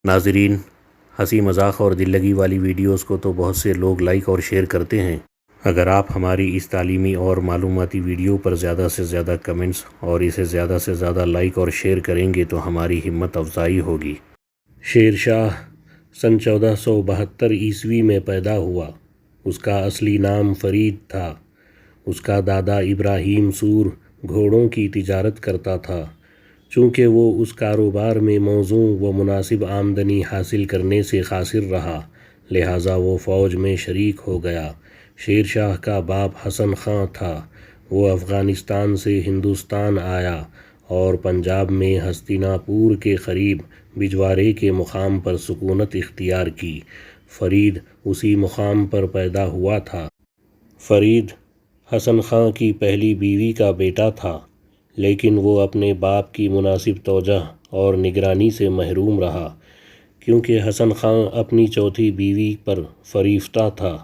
ناظرین، ہنسی مذاق اور دل لگی والی ویڈیوز کو تو بہت سے لوگ لائک اور شیئر کرتے ہیں۔ اگر آپ ہماری اس تعلیمی اور معلوماتی ویڈیو پر زیادہ سے زیادہ کمنٹس اور اسے زیادہ سے زیادہ لائک اور شیئر کریں گے تو ہماری ہمت افزائی ہوگی۔ شیر شاہ سن 1472 میں پیدا ہوا۔ اس کا اصلی نام فرید تھا۔ اس کا دادا ابراہیم سور گھوڑوں کی تجارت کرتا تھا۔ چونکہ وہ اس کاروبار میں موزوں و مناسب آمدنی حاصل کرنے سے قاصر رہا، لہٰذا وہ فوج میں شریک ہو گیا۔ شیر شاہ کا باپ حسن خاں تھا۔ وہ افغانستان سے ہندوستان آیا اور پنجاب میں ہستینا پور کے قریب بجوارے کے مقام پر سکونت اختیار کی۔ فرید اسی مقام پر پیدا ہوا تھا۔ فرید حسن خاں کی پہلی بیوی کا بیٹا تھا، لیکن وہ اپنے باپ کی مناسب توجہ اور نگرانی سے محروم رہا، کیونکہ حسن خاں اپنی چوتھی بیوی پر فریفتہ تھا۔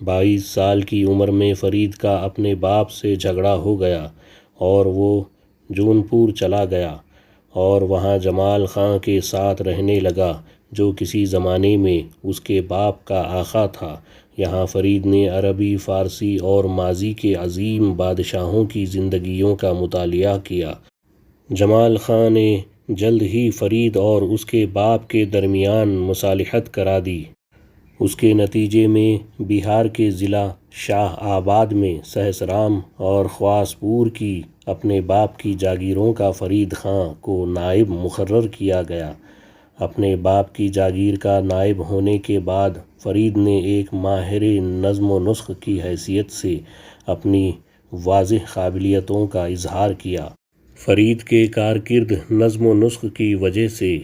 22 سال کی عمر میں فرید کا اپنے باپ سے جھگڑا ہو گیا اور وہ جونپور چلا گیا اور وہاں جمال خاں کے ساتھ رہنے لگا، جو کسی زمانے میں اس کے باپ کا آقا تھا۔ یہاں فرید نے عربی، فارسی اور ماضی کے عظیم بادشاہوں کی زندگیوں کا مطالعہ کیا۔ جمال خاں نے جلد ہی فرید اور اس کے باپ کے درمیان مصالحت کرا دی۔ اس کے نتیجے میں بہار کے ضلع شاہ آباد میں سہسرام اور خواص پور کی اپنے باپ کی جاگیروں کا فرید خاں کو نائب مقرر کیا گیا۔ اپنے باپ کی جاگیر کا نائب ہونے کے بعد فرید نے ایک ماہر نظم و نسق کی حیثیت سے اپنی واضح قابلیتوں کا اظہار کیا۔ فرید کے کارکرد نظم و نسق کی وجہ سے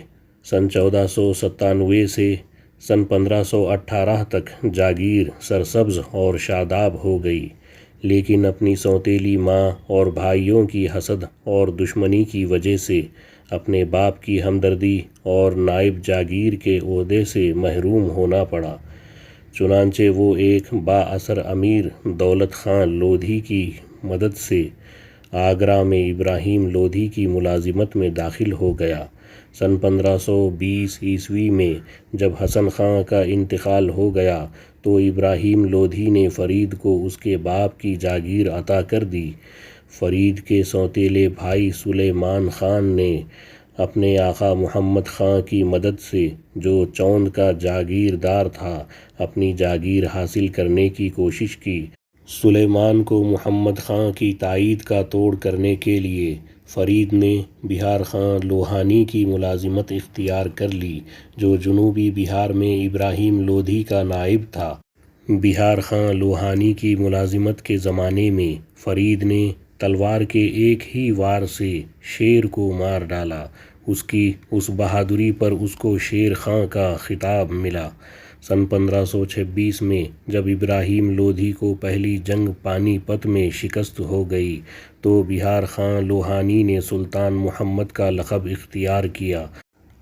سن 1497 سے سن 1518 تک جاگیر سرسبز اور شاداب ہو گئی، لیکن اپنی سوتیلی ماں اور بھائیوں کی حسد اور دشمنی کی وجہ سے اپنے باپ کی ہمدردی اور نائب جاگیر کے عہدے سے محروم ہونا پڑا۔ چنانچہ وہ ایک بااثر امیر دولت خاں لودھی کی مدد سے آگرہ میں ابراہیم لودھی کی ملازمت میں داخل ہو گیا۔ سن 1520 میں جب حسن خاں کا انتقال ہو گیا تو ابراہیم لودھی نے فرید کو اس کے باپ کی جاگیر عطا کر دی۔ فرید کے سوتیلے بھائی سلیمان خان نے اپنے آقا محمد خاں کی مدد سے، جو چوند کا جاگیردار تھا، اپنی جاگیر حاصل کرنے کی کوشش کی۔ سلیمان کو محمد خاں کی تائید کا توڑ کرنے کے لیے فرید نے بہار خاں لوہانی کی ملازمت اختیار کر لی، جو جنوبی بہار میں ابراہیم لودھی کا نائب تھا۔ بہار خاں لوہانی کی ملازمت کے زمانے میں فرید نے تلوار کے ایک ہی وار سے شیر کو مار ڈالا۔ اس کی اس بہادری پر اس کو شیر خاں کا خطاب ملا۔ سن 1526 میں جب ابراہیم لودھی کو پہلی جنگ پانی پت میں شکست ہو گئی تو بہار خاں لوہانی نے سلطان محمد کا لقب اختیار کیا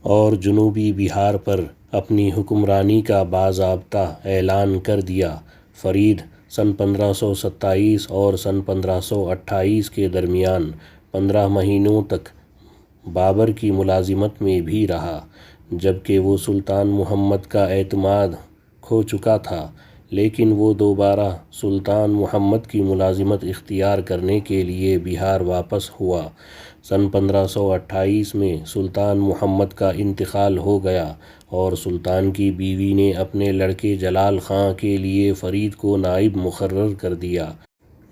اور جنوبی بہار پر اپنی حکمرانی کا باضابطہ اعلان کر دیا۔ فرید سن 1527 اور سن 1528 کے درمیان 15 مہینوں تک بابر کی ملازمت میں بھی رہا، جبکہ وہ سلطان محمد کا اعتماد کھو چکا تھا، لیکن وہ دوبارہ سلطان محمد کی ملازمت اختیار کرنے کے لیے بہار واپس ہوا۔ سن 1528 میں سلطان محمد کا انتقال ہو گیا اور سلطان کی بیوی نے اپنے لڑکے جلال خاں کے لیے فرید کو نائب مقرر کر دیا۔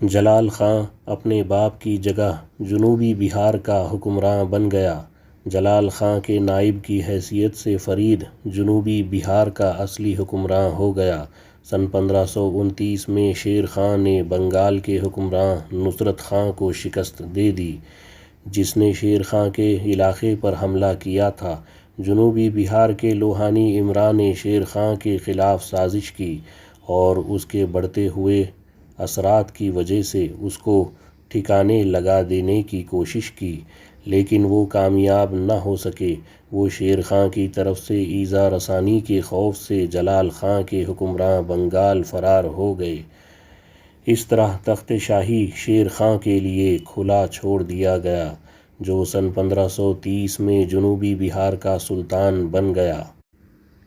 جلال خاں اپنے باپ کی جگہ جنوبی بہار کا حکمراں بن گیا۔ جلال خاں کے نائب کی حیثیت سے فرید جنوبی بہار کا اصلی حکمراں ہو گیا۔ سن 1529 میں شیر خاں نے بنگال کے حکمراں نصرت خاں کو شکست دے دی، جس نے شیر خاں کے علاقے پر حملہ کیا تھا۔ جنوبی بہار کے لوہانی امراء نے شیر خاں کے خلاف سازش کی اور اس کے بڑھتے ہوئے اثرات کی وجہ سے اس کو ٹھکانے لگا دینے کی کوشش کی، لیکن وہ کامیاب نہ ہو سکے۔ وہ شیر خاں کی طرف سے ایذا رسانی کے خوف سے جلال خاں کے حکمراں بنگال فرار ہو گئے۔ اس طرح تخت شاہی شیر خاں کے لیے کھلا چھوڑ دیا گیا، جو سن 1530 میں جنوبی بہار کا سلطان بن گیا۔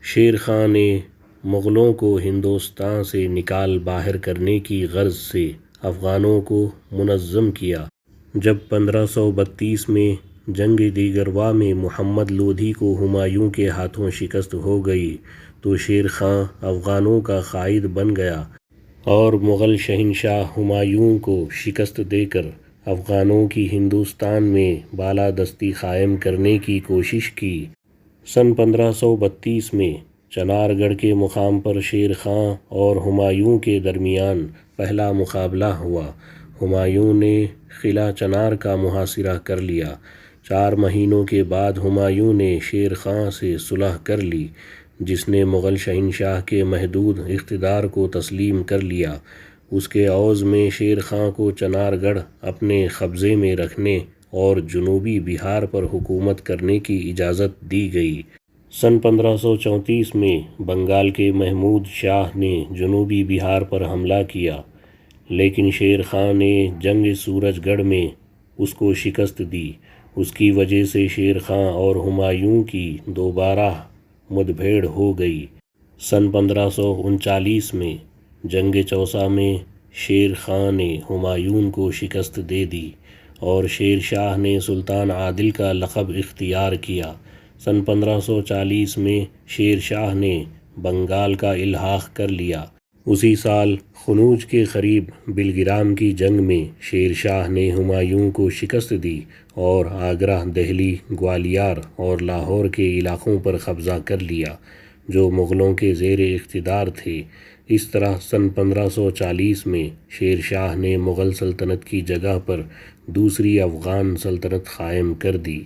شیر خان نے مغلوں کو ہندوستان سے نکال باہر کرنے کی غرض سے افغانوں کو منظم کیا۔ جب 1532 میں جنگ دیگروا میں محمد لودھی کو ہمایوں کے ہاتھوں شکست ہو گئی تو شیر خان افغانوں کا قائد بن گیا اور مغل شہنشاہ ہمایوں کو شکست دے کر افغانوں کی ہندوستان میں بالادستی قائم کرنے کی کوشش کی۔ سن 1532 میں چنار گڑھ کے مقام پر شیر خان اور ہمایوں کے درمیان پہلا مقابلہ ہوا۔ ہمایوں نے قلعہ چنار کا محاصرہ کر لیا۔ 4 مہینوں کے بعد ہمایوں نے شیر خان سے صلح کر لی، جس نے مغل شہنشاہ کے محدود اقتدار کو تسلیم کر لیا۔ اس کے عوض میں شیر خان کو چنار گڑھ اپنے قبضے میں رکھنے اور جنوبی بہار پر حکومت کرنے کی اجازت دی گئی۔ سن 1534 میں بنگال کے محمود شاہ نے جنوبی بہار پر حملہ کیا، لیکن شیر خان نے جنگ سورج گڑھ میں اس کو شکست دی۔ اس کی وجہ سے شیر خان اور ہمایوں کی دوبارہ مدبھیڑ ہو گئی۔ سن 1539 میں جنگ چوسا میں شیر خان نے ہمایوں کو شکست دے دی اور شیر شاہ نے سلطان عادل کا لقب اختیار کیا۔ سن 1540 میں شیر شاہ نے بنگال کا الحاق کر لیا۔ اسی سال قنوج کے قریب بلگرام کی جنگ میں شیر شاہ نے ہمایوں کو شکست دی اور آگرہ، دہلی، گوالیار اور لاہور کے علاقوں پر قبضہ کر لیا جو مغلوں کے زیر اقتدار تھے۔ اس طرح سن 1540 میں شیر شاہ نے مغل سلطنت کی جگہ پر دوسری افغان سلطنت قائم کر دی۔